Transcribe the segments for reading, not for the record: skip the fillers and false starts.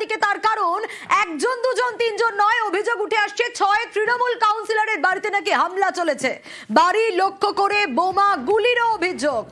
দিকে, তার কারণ একজন দুজন তিনজন নয়, অভিযোগ উঠে আসছে ৬ তৃণমূল কাউন্সিলরের বাড়িতে নাকি হামলা চলেছে। বাড়ি লক্ষ্য করে বোমা গুলিরও অভিযোগ।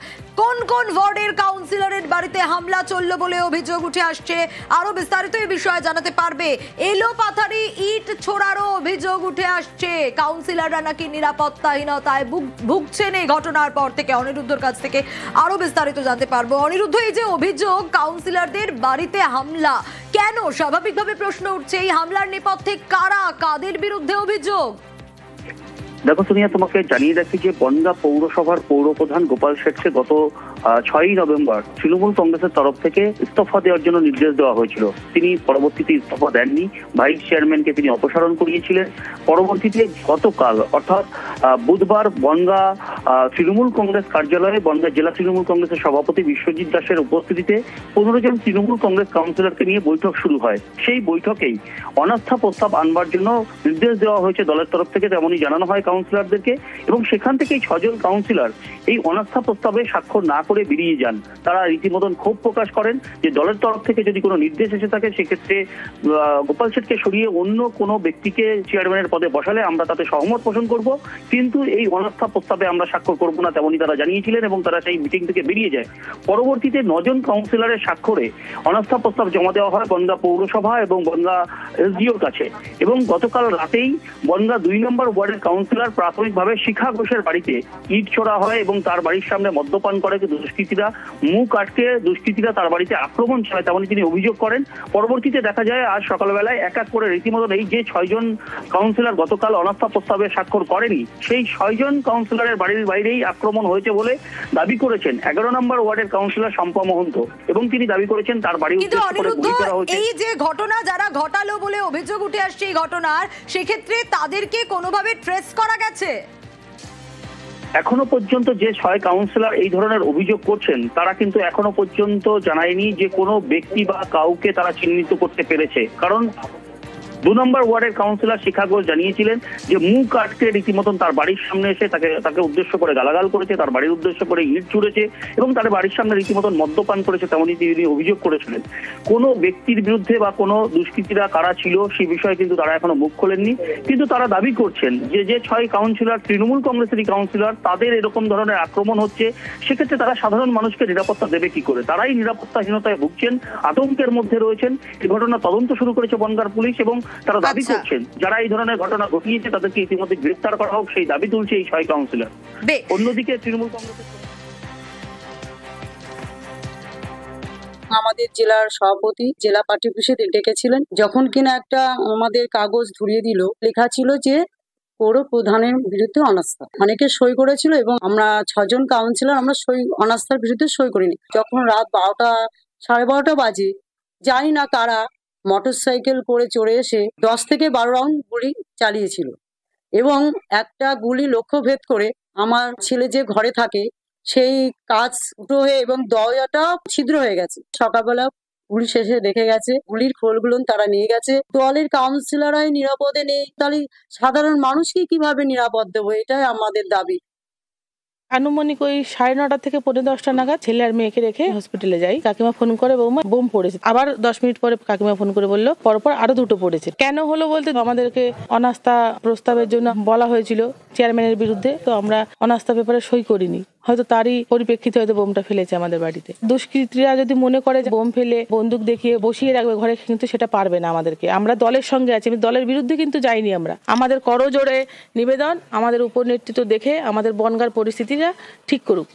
কোন কোন ওয়ার্ডের কাউন্সিলরের বাড়িতে হামলা চললো বলে অভিযোগ উঠে আসছে, আরো বিস্তারিত এই বিষয়ে জানাতে পারবে। এলো পাথারি ইট ছোড়ারও অভিযোগ উঠে আসছে। কাউন্সিলররা নাকি নিরাপত্তাহীনতায় ভুগছেন এই ঘটনার পর থেকে। অনিরুদ্ধর কাছ থেকে আরো বিস্তারিত জানতে পারবো। অনিরুদ্ধ, এই যে অভিযোগ কাউন্সিলরদের বাড়িতে হামলা, কেন? স্বাভাবিকভাবে প্রশ্ন উঠছে, এই হামলার নেপথ্যে কারা, কাদের বিরুদ্ধে অভিযোগ? দেখো সোনিয়া, তোমাকে জানিয়ে রাখি যে বনগাঁ পৌরসভার পৌরপ্রধান গোপাল শেঠকে গত ৬ই নভেম্বর তৃণমূল কংগ্রেসের তরফ থেকে ইস্তফা দেওয়ার জন্য নির্দেশ দেওয়া হয়েছিল। তিনি পরবর্তীতে ইস্তফা দেননি, ভাইস চেয়ারম্যানকে তিনি অপসারণ করিয়েছিলেন। পরবর্তীতে গতকাল অর্থাৎ বুধবার বনগাঁ তৃণমূল কংগ্রেস কার্যালয়ে বনগাঁ জেলা তৃণমূল কংগ্রেসের সভাপতি বিশ্বজিৎ দাসের উপস্থিতিতে ১৫ জন তৃণমূল কংগ্রেস কাউন্সিলরকে নিয়ে বৈঠক শুরু হয়। সেই বৈঠকেই অনাস্থা প্রস্তাব আনবার জন্য নির্দেশ দেওয়া হয়েছে দলের তরফ থেকে, তেমনই জানানো হয় কাউন্সিলরদেরকে। এবং সেখান থেকেই ৬ জন কাউন্সিলর এই অনাস্থা প্রস্তাবে স্বাক্ষর না করে বেরিয়ে যান। তারা রীতিমতন ক্ষোভ প্রকাশ করেন যে দলের তরফ থেকে যদি কোনো নির্দেশ এসে থাকে সেক্ষেত্রে গোপাল শেঠকে সরিয়ে অন্য কোনো ব্যক্তিকে চেয়ারম্যানের পদে বসালে আমরা তাতে সহমত পোষণ করব, কিন্তু এই অনাস্থা প্রস্তাবে আমরা স্বাক্ষর করব না, তেমনই তারা জানিয়েছিলেন এবং তারা সেই মিটিং থেকে বেরিয়ে যায়। পরবর্তীতে ৯ জন কাউন্সিলরের স্বাক্ষরে অনাস্থা প্রস্তাব জমা দেওয়া হয় বনগাঁ পৌরসভা এবং বনগাঁ এসডিওর কাছে। এবং গতকাল রাতেই বনগাঁ ২ নম্বর ওয়ার্ডের কাউন্সিলর প্রাথমিকভাবে শিখা ঘোষের বাড়িতে ইট ছোড়া হয় এবং তার বাড়ির সামনে মদ্যপান করে দুষ্কৃতীরা, মুখ আটকে দুষ্কৃতীরা তার বাড়িতে আক্রমণ চালায়, তেমনই তিনি অভিযোগ করেন। পরবর্তীতে দেখা যায় আজ সকালবেলায় এক এক করে রীতিমতন এই যে ৬ জন কাউন্সিলর গতকাল অনাস্থা প্রস্তাবে স্বাক্ষর করেনি, সেই ৬ জন কাউন্সিলরের বাড়ির বাইরেই আক্রমণ হয়েছে বলে দাবি করেছেন ১১ নম্বর ওয়ার্ডের কাউন্সিলর শম্পা মহন্ত। এবং তিনি দাবি করেছেন তার বাড়ি উদ্দেশ্য করে গুলি করা হয়েছে। এই যে ঘটনা যারা ঘটালো বলে অভিযোগ উঠে আসছে এই ঘটনার, সেক্ষেত্রে তাদেরকে কোনোভাবে ট্রেস করা গেছে? এখনো পর্যন্ত যে ৬ কাউন্সিলর এই ধরনের অভিযোগ করছেন তারা কিন্তু এখনো পর্যন্ত জানায়নি যে কোনো ব্যক্তি বা কাউকে তারা চিহ্নিত করতে পেরেছে। কারণ ২ নম্বর ওয়ার্ডের কাউন্সিলর শিখা ঘোষ জানিয়েছিলেন যে মুখ আটকে রীতিমতন তার বাড়ির সামনে এসে তাকে উদ্দেশ্য করে গালাগাল করেছে, তার বাড়ির উদ্দেশ্য করে ইট ছুড়েছে এবং তার বাড়ির সামনে রীতিমতন মদ্যপান করেছে, তেমনই তিনি অভিযোগ করেছিলেন। কোনো ব্যক্তির বিরুদ্ধে বা কোনো দুষ্কৃতীরা কারা ছিল সেই বিষয়ে কিন্তু তারা এখনো মুখ খোলেননি, কিন্তু তারা দাবি করছেন যে ৬ কাউন্সিলর তৃণমূল কংগ্রেসেরই কাউন্সিলর, তাদের এরকম ধরনের আক্রমণ হচ্ছে, সেক্ষেত্রে তারা সাধারণ মানুষকে নিরাপত্তা দেবে কি করে? তারাই নিরাপত্তাহীনতায় ভুগছেন, আতঙ্কের মধ্যে রয়েছেন। এই ঘটনা তদন্ত শুরু করেছে বনগাঁ পুলিশ এবং তারা দাবি করছেন যারা এই ধরনের ঘটনা ঘটিয়েছে তাদেরকে ইতিমধ্যে গ্রেফতার করা হোক, সেই দাবি তুলছে এই ৬ কাউন্সিলর। অন্যদিকে তৃণমূল কংগ্রেসের আমাদের জেলার সভাপতি জেলা পার্টি অফিসে ডেকেছিলেন, যখন কিনা একটা আমাদের কাগজ ধরিয়ে দিল, লেখা ছিল যে পৌর প্রধানের বিরুদ্ধে অনাস্থা। অনেকে সই করেছিল এবং আমরা ৬ জন কাউন্সিলর আমরা অনাস্থার বিরুদ্ধে সই করিনি। যখন রাত ১২টা সাড়ে ১২টা বাজে, জানি না কারা মোটর সাইকেল করে চড়ে এসে ১০ থেকে ১২ রাউন্ড গুলি চালিয়েছিল এবং একটা গুলি লক্ষ্যভেদ করে আমার ছেলে যে ঘরে থাকে সেই কাঁচ ফুটো হয়ে এবং দরজাটা ছিদ্র হয়ে গেছে। সকালবেলা পুলিশ এসে দেখে গেছে, গুলির খোলগুলো তারা নিয়ে গেছে। দলের কাউন্সিলররাই নিরাপদে নেই, তাহলে সাধারণ মানুষকে কিভাবে নিরাপদ দেবো? এটাই আমাদের দাবি। আনুমানিক ওই ৯:৩০ থেকে ১৫:১০ নাগাদ ছেলে আর মেয়েকে রেখে হসপিটালে যাই। কাকিমা ফোন করে বৌমা বোম পড়েছে। আবার ১০ মিনিট পরে কাকিমা ফোন করে বললো পরপর আরো ২টো পড়েছে। কেন হলো বলতে আমাদেরকে অনাস্থা প্রস্তাবের জন্য বলা হয়েছিল চেয়ারম্যানের বিরুদ্ধে, তো আমরা অনাস্থা পেপারে সই করিনি। হয়তো তারই পরিপ্রেক্ষিতে হয়তো বোমটা ফেলেছে আমাদের বাড়িতে। দুষ্কৃতীরা যদি মনে করে যে বোম ফেলে বন্দুক দেখিয়ে বসিয়ে রাখবে ঘরে, কিন্তু সেটা পারবে না আমাদেরকে। আমরা দলের সঙ্গে আছি, দলের বিরুদ্ধে কিন্তু যাইনি। আমরা আমাদের করজোড়ে নিবেদন, আমাদের উপর নেতৃত্ব দেখে আমাদের বনগাঁর পরিস্থিতিটা ঠিক করুক।